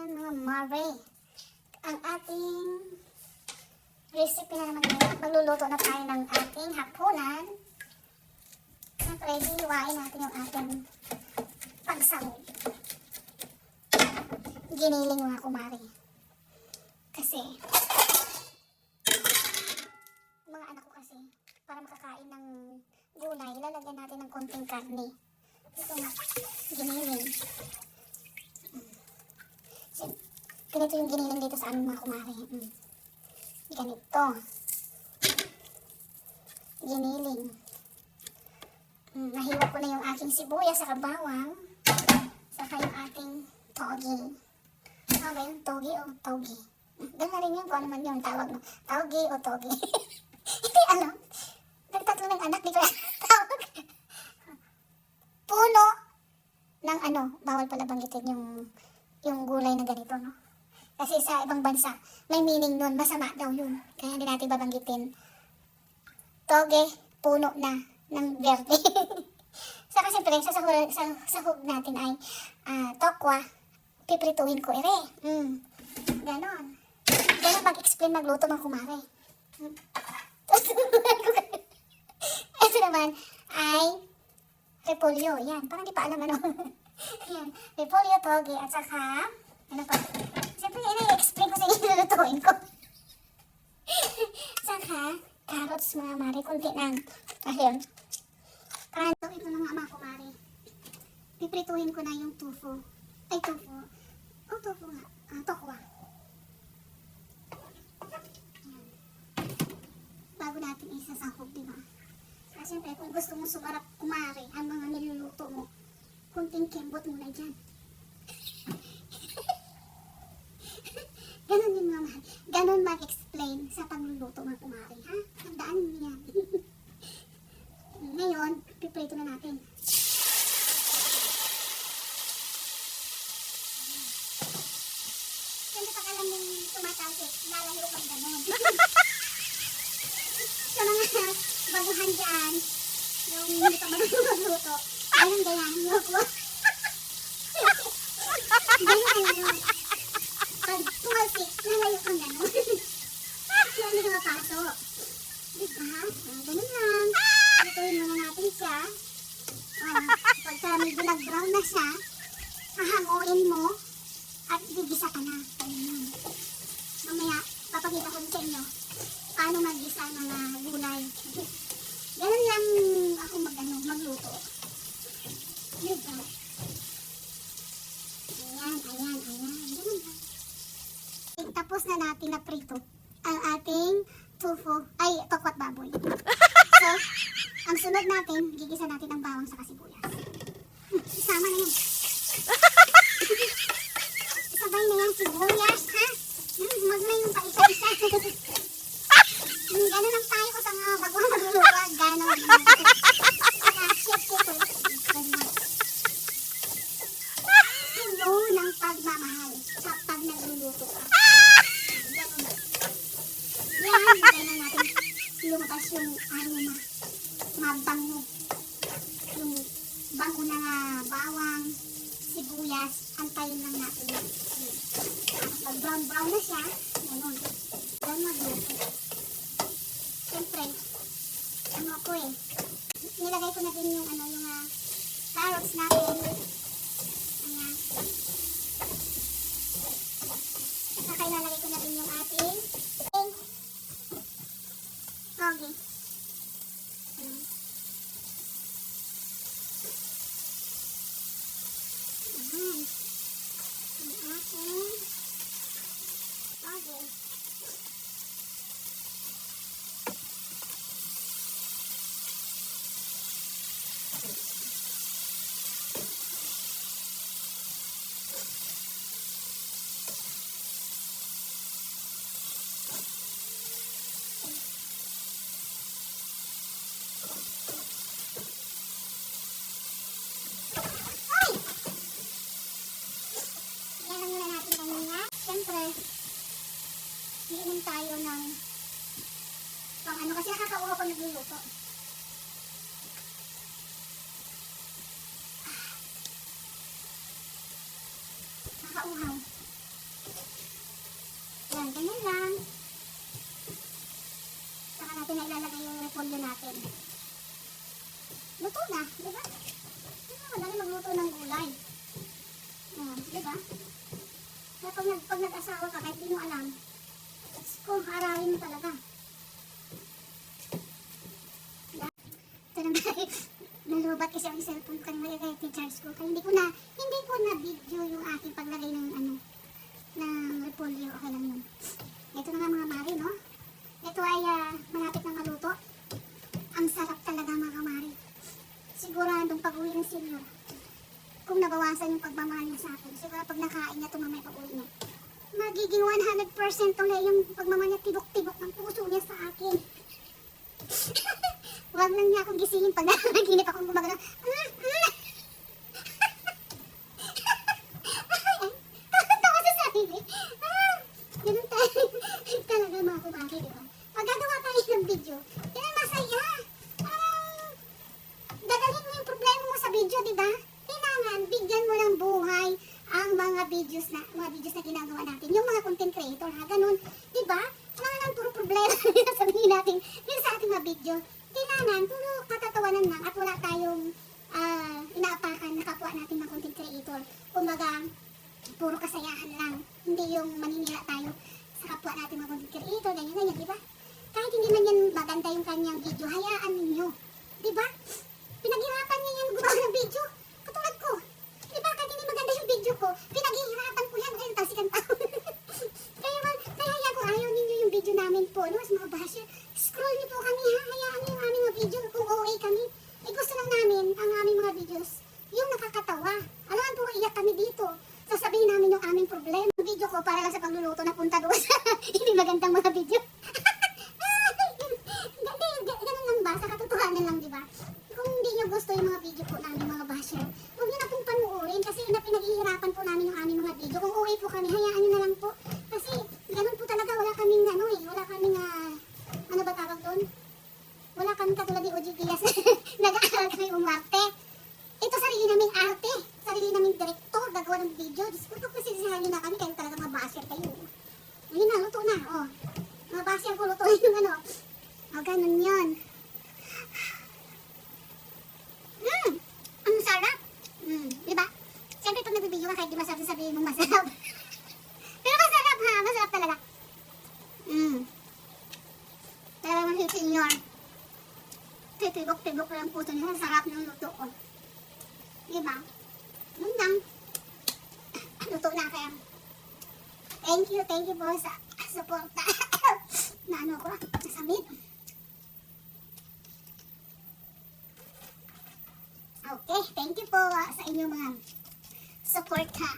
Ayan mga mare. Ang ating recipe na naman ngayon. Magluluto na tayo ng ating hapunan. Siyempre, hihiwain natin yung ating pagsahog. Giniling mga kumari. Kasi, mga anak ko kasi, para makakain ng gulay, lalagyan natin ng konting karne. Ito nga, giniling. Ganito yung giniling dito sa aming mga kumari. Ganito. Giniling. Nahiwa ko na yung aking sibuyas sa bawang. Saka yung ating togi. Ano ba yun? Togi o togi? Ganun na rin yun kung ano man yung tawag mo. Togi o togi. Hindi alam. Nagtatlo ng anak, di ko tawag. Puno ng ano, bawal pala banggitin yung gulay na ganito, no? Kasi sa ibang bansa, may meaning nun, masama daw yun. Kaya hindi natin babanggitin. Toge, puno na ng verde. Saka siyempre, sa sahog natin ay tokwa, piprituhin ko ere. Ganon. Ganon mag-explain magluto ng kumare. Ito naman ay repolyo. Yan, parang di pa alam ano. Yan, repolyo, toge, at saka, ano pa? Siyempre, i-explain ko sa inyo lulutuin ko. Saka, carrots mga mare, kunti lang. Ayun. Kanto, ito na mga kumare. Piprituhin ko na yung tofu. Ay, tofu. Oh, tofu nga. Tokwa. Ayan. Bago natin isasahog, diba? Kasi siyempre, kung gusto mo sumarap kumare, ang mga niluluto mo, kunting kembot muna dyan. Ganon yun mga mahal. Ganon mag-explain sa pagluluto mga kumari, ha? Tandaan mo yan. Ngayon, piprito na natin. Siyempre pag alam yung tumatalsik, lalayo pag ganon. Sa mga baguhan dyan, yung hindi pa marunong magluto, ayun gayahin mo ako. Ganyan. Pag tumalsik, nalayo kang gano'n. Kaya hindi ka mapaso. Diba? Ganun lang. Ituin muna natin siya. Pagka medyo nag-brown na siya, hahanguin mo at gigisa ka na. Ganun. Mamaya, papakita ko sa inyo paano mag-gisa ng mga gulay. Ganun lang ako magluto. Diba? Ayan. Ganun lang. Tapos na natin na prito ang ating tofu, ay tokwat baboy. So, ang sunod natin, gigisa natin ang bawang sa sibuyas. Isama na yan. Isabay na yan sibuyas, ha? Magmay yung pa-isa-isa. Gano'n lang tayo ko sa mga baguang magluluwa. Gano'n. Chef ko ito. Tulo ng pagmamahal sa pag nagluluto ka. Yan, hintay na natin lumabas yung aroma, mabango. Yung bango na nga bawang, sibuyas, antayin lang natin. Pag brown na siya, gano'n. Yan magluto. Siyempre, ano ako nilagay ko na din yung carrots natin. Ayan. Saka ilalagay ko na din yung ating toge. Ayan. Yung ating toge. Siyempre, iinom tayo ng pang ano kasi nakakauhaw ko nagluluto. Nakakauhaw. repolyo natin. Luto na, di ba? Madali magluto ng gulay. Di ba? Kaya pag nag-asawa ka, kahit di mo alam, kung aralin mo talaga. Ito na guys, nalubat kasi ang cellphone ko kanina kaya i-charge ko. Kaya hindi ko na video yung aking paglagay ng ng repolyo. Okay lang yun. Ito na nga mga mari, no? Ito ay malapit na maluto. Ang sarap talaga mga kamari. Siguradong pag-uwi ng senior, kung nabawasan yung pagmamahal niya sa akin, siguro pag nakain niya ito mamaya pag-uwi niya, magiging 100% ulit yung pagmamahal niya, tibok-tibok ng puso niya sa akin. Huwag lang niya akong gisingin pag nanaginip akong gumagano. Tawa sa sarili. Ganun tayo. Talaga mga kumaki, di ba? Pag gagawa tayo ng video, yan ang masaya. Dadalhin mo yung problema mo sa video, di ba? Kailangan bigyan mo ng buhay ang mga videos na ginagawa natin. Yung mga content creator, ha? Ganun, di ba? Kailangan puro problema sabihin natin yun sa ating mga video. Kailangan puro katatawanan lang at wala tayong inaapakan na kapwa natin mga content creator. Kumbaga, puro kasayahan lang. Hindi yung maninira tayo sa kapwa natin mga content creator, ganyan, di ba? Kahit hindi man yan maganda yung kanyang video, hayaan ninyo. Di ba? Pinaghirapan niya yan gumawa ng video. Katulad ko. Di ba? Kahit hindi maganda yung video ko, pinaghirapan ko yan. Ngayon, talsikan tao. Kaya ko, ayaw ninyo yung video namin po. No? Mas mga basher, scroll niyo po kami ha. Hayaan niyo yung aming mga video kung OA kami. Gusto lang namin ang aming mga videos yung nakakatawa. Alam, puro iyak kami dito. Sasabihin namin yung aming problema. Yung video ko para lang sa pagluluto na punta doon sa hindi magandang mga video. Ganun lang ba? Sa katotohanan lang, di ba? Kung hindi nyo gusto yung mga video po namin mga basher, huwag nyo na pong panuorin kasi pinaghihirapan po namin yung aming mga video. Kung OA po kami, hayaan nyo na lang po. Kasi ganun po talaga, wala kaming wala kaming ano ba tawag doon? Wala kaming katulad ni OG Diaz. Nag-aaral kami umarte. Ito sarili naming arte. Sarili naming direktor, gagawa ng video. Diyos ko, pasisihan nyo na kami, kayo talaga mga basher kayo. Ayun na, luto na. Oh. Mga basher ko, luto yung ano. O, ganun yun. Ang sarap. Diba? Siyempre, pag nagbibideo ka, kahit di masarap, sabihin mong masarap. Pero masarap ha, masarap talaga. Talagang si senior. Titibok-tibok lang puso niya. Sarap ng luto ko. Diba? Yun lang. Luto na kaya. Thank you po sa suporta. Na ano ko, nasamid. Okay, thank you po sa inyong mga support ha.